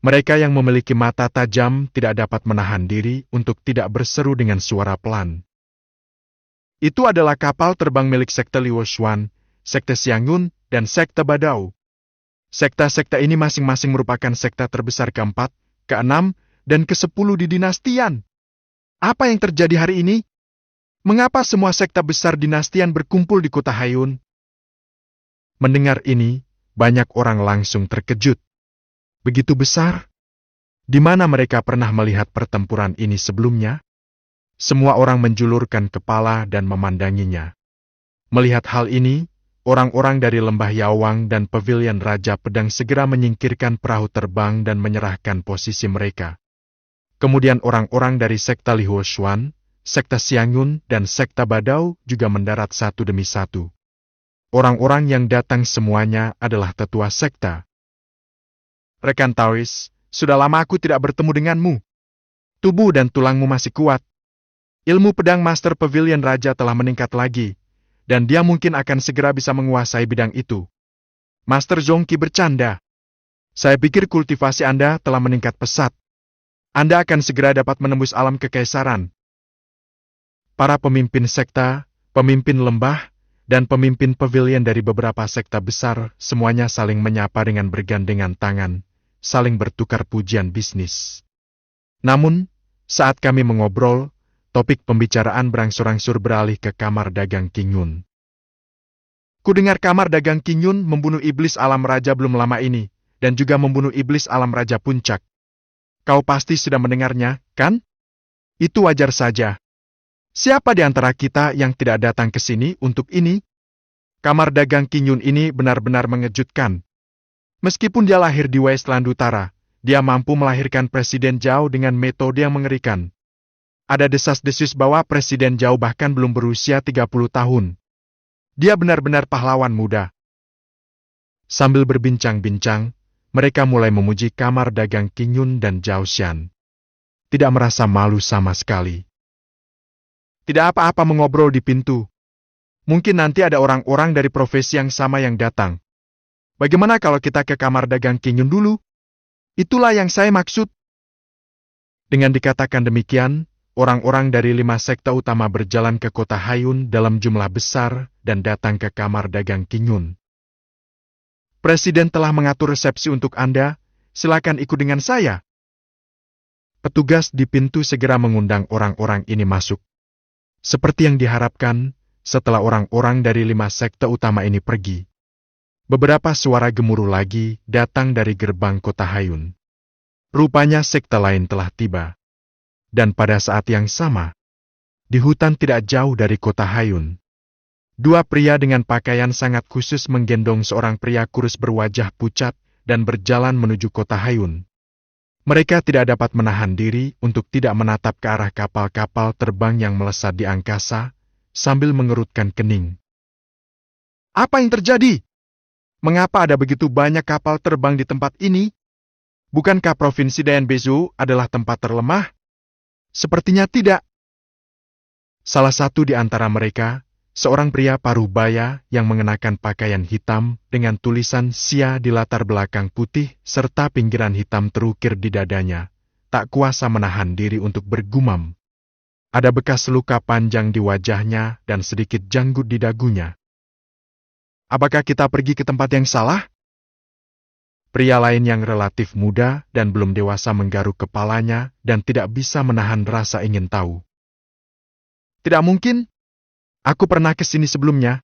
Mereka yang memiliki mata tajam tidak dapat menahan diri untuk tidak berseru dengan suara pelan. Itu adalah kapal terbang milik sekte Liu Xuan, sekte Xiangyun, dan sekte Badao. Sekte-sekte ini masing-masing merupakan sekte terbesar keempat, keenam, dan ke-10 di dinastian. Apa yang terjadi hari ini? Mengapa semua sekte besar dinastian berkumpul di kota Hayun? Mendengar ini, banyak orang langsung terkejut. Begitu besar? Di mana mereka pernah melihat pertempuran ini sebelumnya? Semua orang menjulurkan kepala dan memandanginya. Melihat hal ini, orang-orang dari lembah Yawang dan Pavilion Raja Pedang segera menyingkirkan perahu terbang dan menyerahkan posisi mereka. Kemudian orang-orang dari sekte Liu Xuan, sekte Xiangyun, dan sekte Badao juga mendarat satu demi satu. Orang-orang yang datang semuanya adalah tetua sekte. Rekan Taois, sudah lama aku tidak bertemu denganmu. Tubuh dan tulangmu masih kuat. Ilmu pedang Master Pavilion Raja telah meningkat lagi, dan dia mungkin akan segera bisa menguasai bidang itu. Master Zhongqi bercanda. Saya pikir kultivasi Anda telah meningkat pesat. Anda akan segera dapat menembus alam kekaisaran. Para pemimpin sekte, pemimpin lembah, dan pemimpin pavilion dari beberapa sekte besar semuanya saling menyapa dengan bergandengan tangan, saling bertukar pujian bisnis. Namun, saat kami mengobrol, topik pembicaraan berangsur-angsur beralih ke kamar dagang King Yun. Kudengar kamar dagang King Yun membunuh iblis alam raja belum lama ini, dan juga membunuh iblis alam raja puncak. Kau pasti sudah mendengarnya, kan? Itu wajar saja. Siapa di antara kita yang tidak datang ke sini untuk ini? Kamar dagang King Yun ini benar-benar mengejutkan. Meskipun dia lahir di Wasteland Utara, dia mampu melahirkan Presiden Zhao dengan metode yang mengerikan. Ada desas-desus bahwa Presiden Zhao bahkan belum berusia 30 tahun. Dia benar-benar pahlawan muda. Sambil berbincang-bincang, mereka mulai memuji kamar dagang King Yun dan Zhao Xian. Tidak merasa malu sama sekali. Tidak apa-apa mengobrol di pintu. Mungkin nanti ada orang-orang dari profesi yang sama yang datang. Bagaimana kalau kita ke kamar dagang King Yun dulu? Itulah yang saya maksud. Dengan dikatakan demikian, orang-orang dari 5 sekte utama berjalan ke kota Hayun dalam jumlah besar dan datang ke kamar dagang King Yun. Presiden telah mengatur resepsi untuk Anda, silakan ikut dengan saya. Petugas di pintu segera mengundang orang-orang ini masuk. Seperti yang diharapkan, setelah orang-orang dari 5 sekte utama ini pergi, beberapa suara gemuruh lagi datang dari gerbang kota Hayun. Rupanya sekte lain telah tiba. Dan pada saat yang sama, di hutan tidak jauh dari kota Hayun, 2 pria dengan pakaian sangat khusus menggendong seorang pria kurus berwajah pucat dan berjalan menuju kota Hayun. Mereka tidak dapat menahan diri untuk tidak menatap ke arah kapal-kapal terbang yang melesat di angkasa, sambil mengerutkan kening. Apa yang terjadi? Mengapa ada begitu banyak kapal terbang di tempat ini? Bukankah Provinsi Daenbezu adalah tempat terlemah? Sepertinya tidak. Salah satu di antara mereka, seorang pria parubaya yang mengenakan pakaian hitam dengan tulisan Xia di latar belakang putih serta pinggiran hitam terukir di dadanya, tak kuasa menahan diri untuk bergumam. Ada bekas luka panjang di wajahnya dan sedikit janggut di dagunya. Apakah kita pergi ke tempat yang salah? Pria lain yang relatif muda dan belum dewasa menggaruk kepalanya dan tidak bisa menahan rasa ingin tahu. Tidak mungkin. Aku pernah ke sini sebelumnya.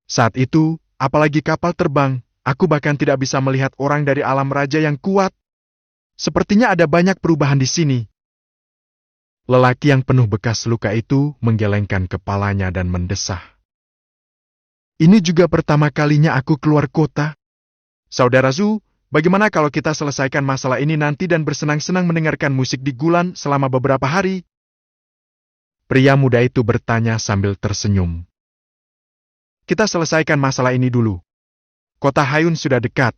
Saat itu, apalagi kapal terbang, aku bahkan tidak bisa melihat orang dari alam raja yang kuat. Sepertinya ada banyak perubahan di sini. Lelaki yang penuh bekas luka itu menggelengkan kepalanya dan mendesah. Ini juga pertama kalinya aku keluar kota. Saudara Zhu, bagaimana kalau kita selesaikan masalah ini nanti dan bersenang-senang mendengarkan musik di Gulan selama beberapa hari? Pria muda itu bertanya sambil tersenyum. Kita selesaikan masalah ini dulu. Kota Hayun sudah dekat.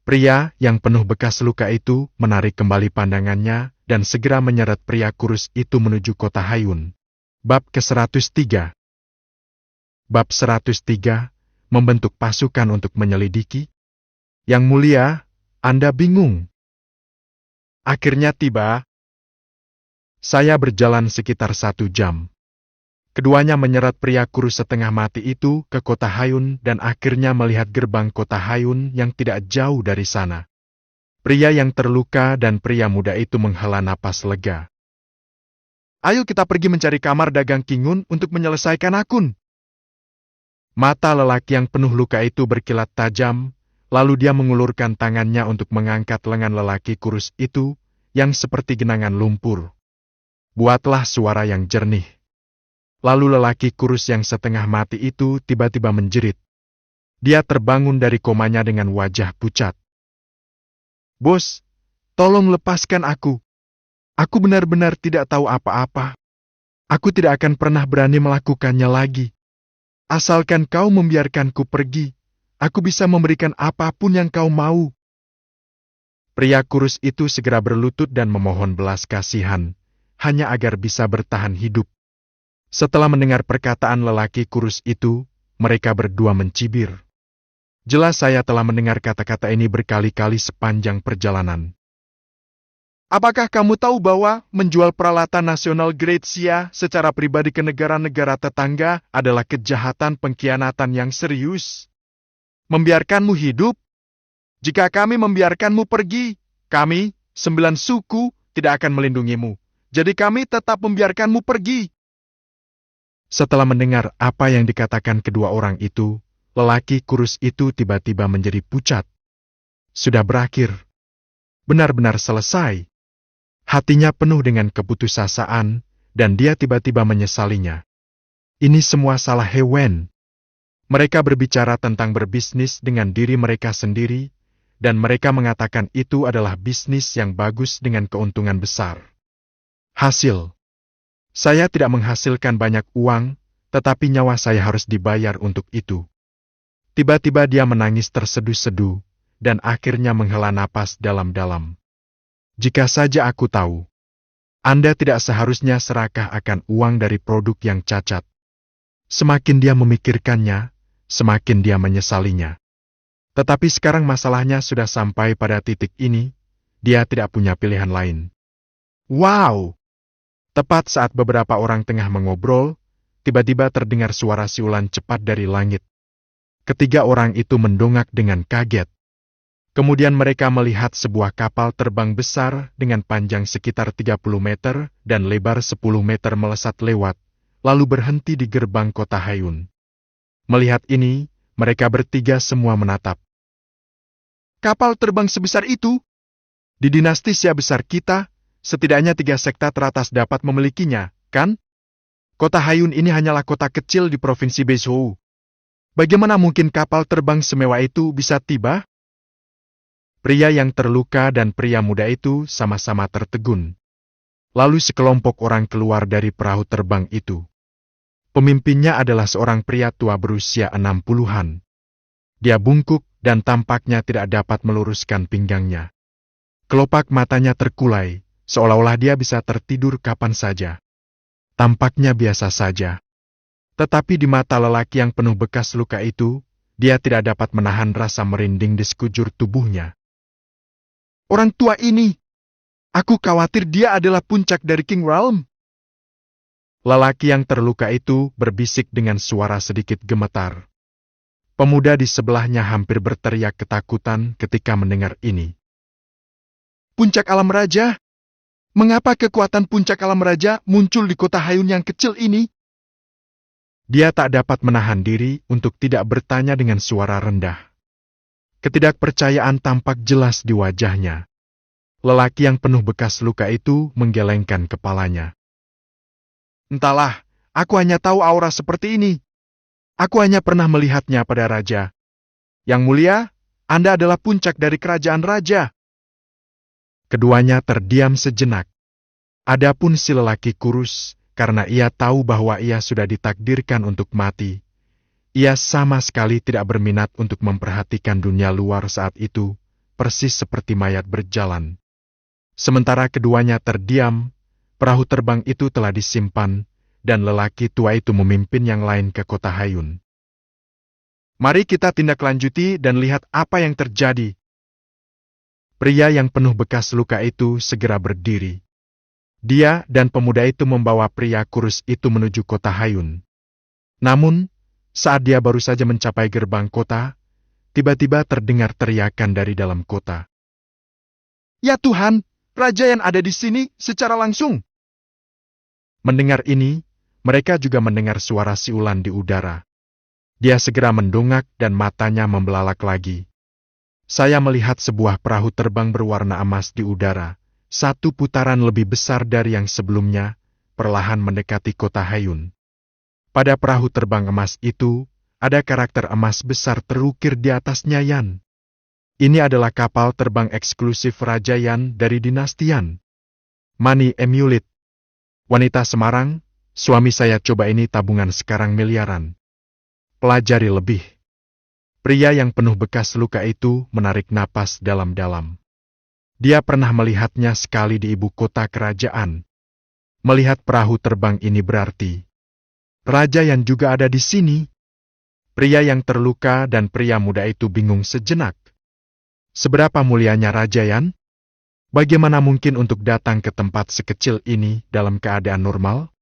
Pria yang penuh bekas luka itu menarik kembali pandangannya dan segera menyeret pria kurus itu menuju kota Hayun. Bab ke-103. Bab 103, membentuk pasukan untuk menyelidiki. Yang mulia, Anda bingung. Akhirnya tiba. Saya berjalan sekitar 1 jam. Keduanya menyeret pria kurus setengah mati itu ke kota Hayun dan akhirnya melihat gerbang kota Hayun yang tidak jauh dari sana. Pria yang terluka dan pria muda itu menghela napas lega. Ayo kita pergi mencari kamar dagang Kingun untuk menyelesaikan akun. Mata lelaki yang penuh luka itu berkilat tajam, lalu dia mengulurkan tangannya untuk mengangkat lengan lelaki kurus itu, yang seperti genangan lumpur. Buatlah suara yang jernih. Lalu lelaki kurus yang setengah mati itu tiba-tiba menjerit. Dia terbangun dari komanya dengan wajah pucat. Bos, tolong lepaskan aku. Aku benar-benar tidak tahu apa-apa. Aku tidak akan pernah berani melakukannya lagi. Asalkan kau membiarkanku pergi, aku bisa memberikan apapun yang kau mau. Pria kurus itu segera berlutut dan memohon belas kasihan, hanya agar bisa bertahan hidup. Setelah mendengar perkataan lelaki kurus itu, mereka berdua mencibir. Jelas saya telah mendengar kata-kata ini berkali-kali sepanjang perjalanan. Apakah kamu tahu bahwa menjual peralatan nasional Grade Xia secara pribadi ke negara-negara tetangga adalah kejahatan pengkhianatan yang serius? Membiarkanmu hidup? Jika kami membiarkanmu pergi, kami, 9 suku, tidak akan melindungimu. Jadi kami tetap membiarkanmu pergi. Setelah mendengar apa yang dikatakan kedua orang itu, lelaki kurus itu tiba-tiba menjadi pucat. Sudah berakhir. Benar-benar selesai. Hatinya penuh dengan keputusasaan, dan dia tiba-tiba menyesalinya. Ini semua salah Hewen. Mereka berbicara tentang berbisnis dengan diri mereka sendiri, dan mereka mengatakan itu adalah bisnis yang bagus dengan keuntungan besar. Hasil. Saya tidak menghasilkan banyak uang, tetapi nyawa saya harus dibayar untuk itu. Tiba-tiba dia menangis terseduh-seduh, dan akhirnya menghela napas dalam-dalam. Jika saja aku tahu, Anda tidak seharusnya serakah akan uang dari produk yang cacat. Semakin dia memikirkannya, semakin dia menyesalinya. Tetapi sekarang masalahnya sudah sampai pada titik ini, dia tidak punya pilihan lain. Wow! Tepat saat beberapa orang tengah mengobrol, tiba-tiba terdengar suara siulan cepat dari langit. Ketiga orang itu mendongak dengan kaget. Kemudian mereka melihat sebuah kapal terbang besar dengan panjang sekitar 30 meter dan lebar 10 meter melesat lewat, lalu berhenti di gerbang kota Hayun. Melihat ini, mereka bertiga semua menatap. Kapal terbang sebesar itu? Di dinasti Xia besar kita, setidaknya 3 sekta teratas dapat memilikinya, kan? Kota Hayun ini hanyalah kota kecil di Provinsi Beizhou. Bagaimana mungkin kapal terbang semewah itu bisa tiba? Pria yang terluka dan pria muda itu sama-sama tertegun. Lalu sekelompok orang keluar dari perahu terbang itu. Pemimpinnya adalah seorang pria tua berusia 60-an. Dia bungkuk dan tampaknya tidak dapat meluruskan pinggangnya. Kelopak matanya terkulai, seolah-olah dia bisa tertidur kapan saja. Tampaknya biasa saja. Tetapi di mata lelaki yang penuh bekas luka itu, dia tidak dapat menahan rasa merinding di sekujur tubuhnya. Orang tua ini, aku khawatir dia adalah puncak dari King Realm. Lelaki yang terluka itu berbisik dengan suara sedikit gemetar. Pemuda di sebelahnya hampir berteriak ketakutan ketika mendengar ini. Puncak alam raja? Mengapa kekuatan puncak alam raja muncul di kota Hayun yang kecil ini? Dia tak dapat menahan diri untuk tidak bertanya dengan suara rendah. Ketidakpercayaan tampak jelas di wajahnya. Lelaki yang penuh bekas luka itu menggelengkan kepalanya. Entahlah, aku hanya tahu aura seperti ini. Aku hanya pernah melihatnya pada raja. Yang mulia, Anda adalah puncak dari kerajaan raja. Keduanya terdiam sejenak. Adapun si lelaki kurus, karena ia tahu bahwa ia sudah ditakdirkan untuk mati. Ia sama sekali tidak berminat untuk memperhatikan dunia luar saat itu, persis seperti mayat berjalan. Sementara keduanya terdiam, perahu terbang itu telah disimpan, dan lelaki tua itu memimpin yang lain ke kota Hayun. Mari kita tindak lanjuti dan lihat apa yang terjadi. Pria yang penuh bekas luka itu segera berdiri. Dia dan pemuda itu membawa pria kurus itu menuju kota Hayun. Namun, saat dia baru saja mencapai gerbang kota, tiba-tiba terdengar teriakan dari dalam kota. Ya Tuhan, raja yang ada di sini secara langsung. Mendengar ini, mereka juga mendengar suara siulan di udara. Dia segera mendongak dan matanya membelalak lagi. Saya melihat sebuah perahu terbang berwarna emas di udara, satu putaran lebih besar dari yang sebelumnya, perlahan mendekati kota Hayun. Pada perahu terbang emas itu, ada karakter emas besar terukir di atasnya Yan. Ini adalah kapal terbang eksklusif Raja Yan dari dinasti Yan. Money Amulet. Wanita Semarang, suami saya coba ini tabungan sekarang miliaran. Pelajari lebih. Pria yang penuh bekas luka itu menarik napas dalam-dalam. Dia pernah melihatnya sekali di ibu kota kerajaan. Melihat perahu terbang ini berarti Raja yang juga ada di sini. Pria yang terluka dan pria muda itu bingung sejenak. Seberapa mulianya Raja Yan? Bagaimana mungkin untuk datang ke tempat sekecil ini dalam keadaan normal?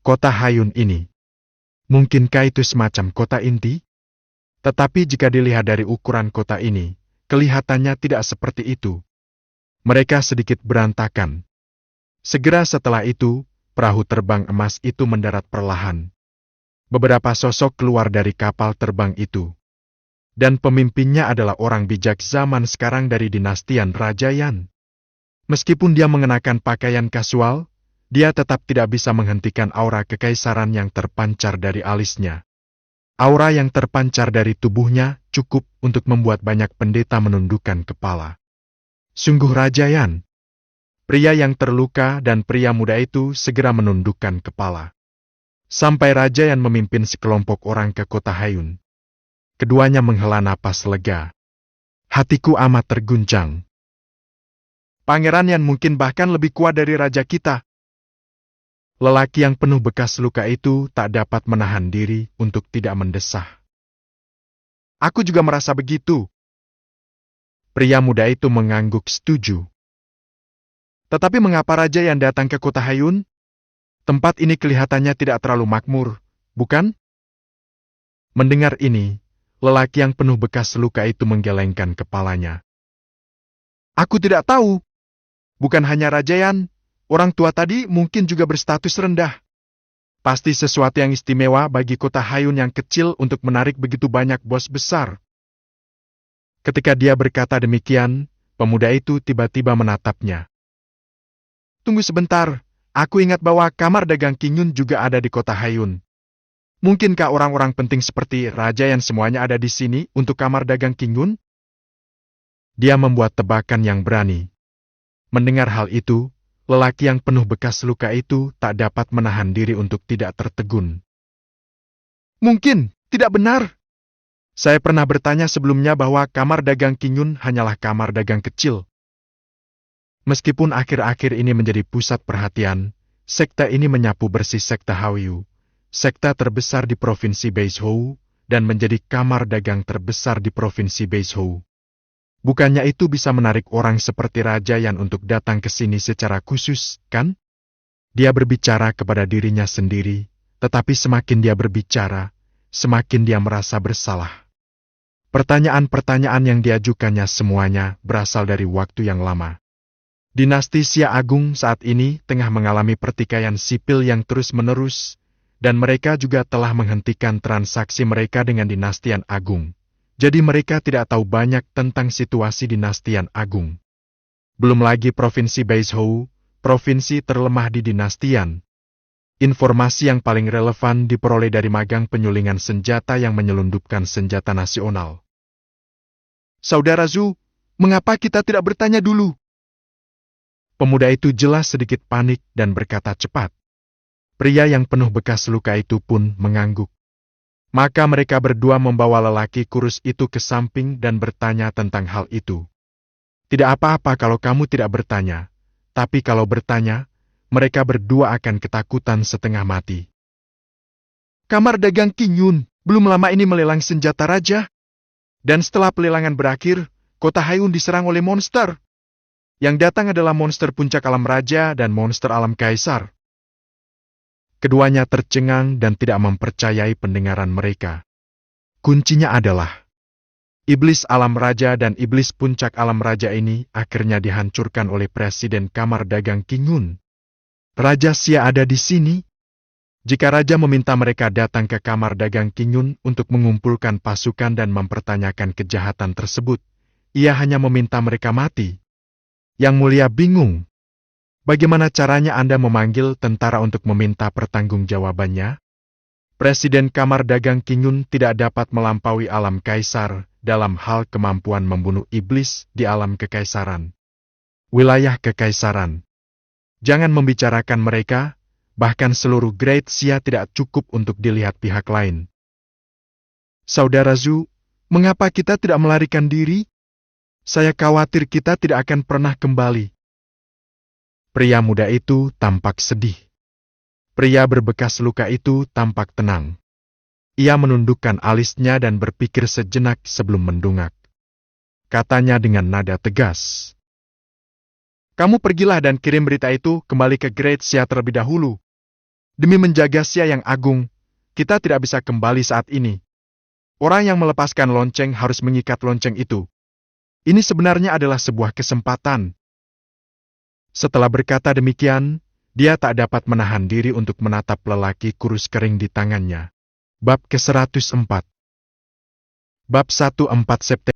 Kota Hayun ini. Mungkinkah itu semacam kota inti? Tetapi jika dilihat dari ukuran kota ini, kelihatannya tidak seperti itu. Mereka sedikit berantakan. Segera setelah itu, perahu terbang emas itu mendarat perlahan. Beberapa sosok keluar dari kapal terbang itu. Dan pemimpinnya adalah orang bijak zaman sekarang dari dinastian Raja Yan. Meskipun dia mengenakan pakaian kasual, dia tetap tidak bisa menghentikan aura kekaisaran yang terpancar dari alisnya. Aura yang terpancar dari tubuhnya cukup untuk membuat banyak pendeta menundukkan kepala. Sungguh Raja Yan. Pria yang terluka dan pria muda itu segera menundukkan kepala. Sampai Raja Yan memimpin sekelompok orang ke kota Hayun. Keduanya menghela napas lega. Hatiku amat terguncang. Pangeran Yan mungkin bahkan lebih kuat dari raja kita. Lelaki yang penuh bekas luka itu tak dapat menahan diri untuk tidak mendesah. Aku juga merasa begitu. Pria muda itu mengangguk setuju. Tetapi mengapa Raja Yan datang ke kota Hayun? Tempat ini kelihatannya tidak terlalu makmur, bukan? Mendengar ini, lelaki yang penuh bekas luka itu menggelengkan kepalanya. Aku tidak tahu. Bukan hanya Raja Yan, orang tua tadi mungkin juga berstatus rendah. Pasti sesuatu yang istimewa bagi kota Hayun yang kecil untuk menarik begitu banyak bos besar. Ketika dia berkata demikian, pemuda itu tiba-tiba menatapnya. Tunggu sebentar, aku ingat bahwa kamar dagang King Yun juga ada di kota Hayun. Mungkinkah orang-orang penting seperti Raja Yan semuanya ada di sini untuk kamar dagang King Yun? Dia membuat tebakan yang berani. Mendengar hal itu, lelaki yang penuh bekas luka itu tak dapat menahan diri untuk tidak tertegun. Mungkin, tidak benar. Saya pernah bertanya sebelumnya bahwa kamar dagang Qingyun hanyalah kamar dagang kecil. Meskipun akhir-akhir ini menjadi pusat perhatian, sekte ini menyapu bersih sekte Haoyu, sekte terbesar di provinsi Beizhou, dan menjadi kamar dagang terbesar di provinsi Beizhou. Bukannya itu bisa menarik orang seperti Raja Yan untuk datang ke sini secara khusus, kan? Dia berbicara kepada dirinya sendiri, tetapi semakin dia berbicara, semakin dia merasa bersalah. Pertanyaan-pertanyaan yang diajukannya semuanya berasal dari waktu yang lama. Dinasti Xia Agung saat ini tengah mengalami pertikaian sipil yang terus-menerus, dan mereka juga telah menghentikan transaksi mereka dengan Dinastian Agung. Jadi mereka tidak tahu banyak tentang situasi Dinastian Agung. Belum lagi Provinsi Beizhou, provinsi terlemah di Dinastian. Informasi yang paling relevan diperoleh dari magang penyulingan senjata yang menyelundupkan senjata nasional. Saudara Zhu, mengapa kita tidak bertanya dulu? Pemuda itu jelas sedikit panik dan berkata cepat. Pria yang penuh bekas luka itu pun mengangguk. Maka mereka berdua membawa lelaki kurus itu ke samping dan bertanya tentang hal itu. Tidak apa-apa kalau kamu tidak bertanya, tapi kalau bertanya, mereka berdua akan ketakutan setengah mati. Kamar dagang Qingyun belum lama ini melelang senjata raja. Dan setelah pelelangan berakhir, kota Haiyun diserang oleh monster. Yang datang adalah monster puncak alam raja dan monster alam kaisar. Keduanya tercengang dan tidak mempercayai pendengaran mereka. Kuncinya adalah, iblis alam raja dan iblis puncak alam raja ini akhirnya dihancurkan oleh Presiden Kamar Dagang Qingyun. Raja Xia ada di sini. Jika raja meminta mereka datang ke Kamar Dagang Qingyun untuk mengumpulkan pasukan dan mempertanyakan kejahatan tersebut, ia hanya meminta mereka mati. Yang Mulia bingung. Bagaimana caranya Anda memanggil tentara untuk meminta pertanggungjawabannya? Presiden Kamar Dagang Qingyun tidak dapat melampaui alam kaisar dalam hal kemampuan membunuh iblis di alam kekaisaran. Wilayah kekaisaran. Jangan membicarakan mereka, bahkan seluruh Great Xia tidak cukup untuk dilihat pihak lain. Saudara Zhu, mengapa kita tidak melarikan diri? Saya khawatir kita tidak akan pernah kembali. Pria muda itu tampak sedih. Pria berbekas luka itu tampak tenang. Ia menundukkan alisnya dan berpikir sejenak sebelum mendongak. Katanya dengan nada tegas. Kamu pergilah dan kirim berita itu kembali ke Great Xia terlebih dahulu. Demi menjaga Xia yang agung, kita tidak bisa kembali saat ini. Orang yang melepaskan lonceng harus mengikat lonceng itu. Ini sebenarnya adalah sebuah kesempatan. Setelah berkata demikian, dia tak dapat menahan diri untuk menatap lelaki kurus kering di tangannya. Bab ke-104. Bab 14 September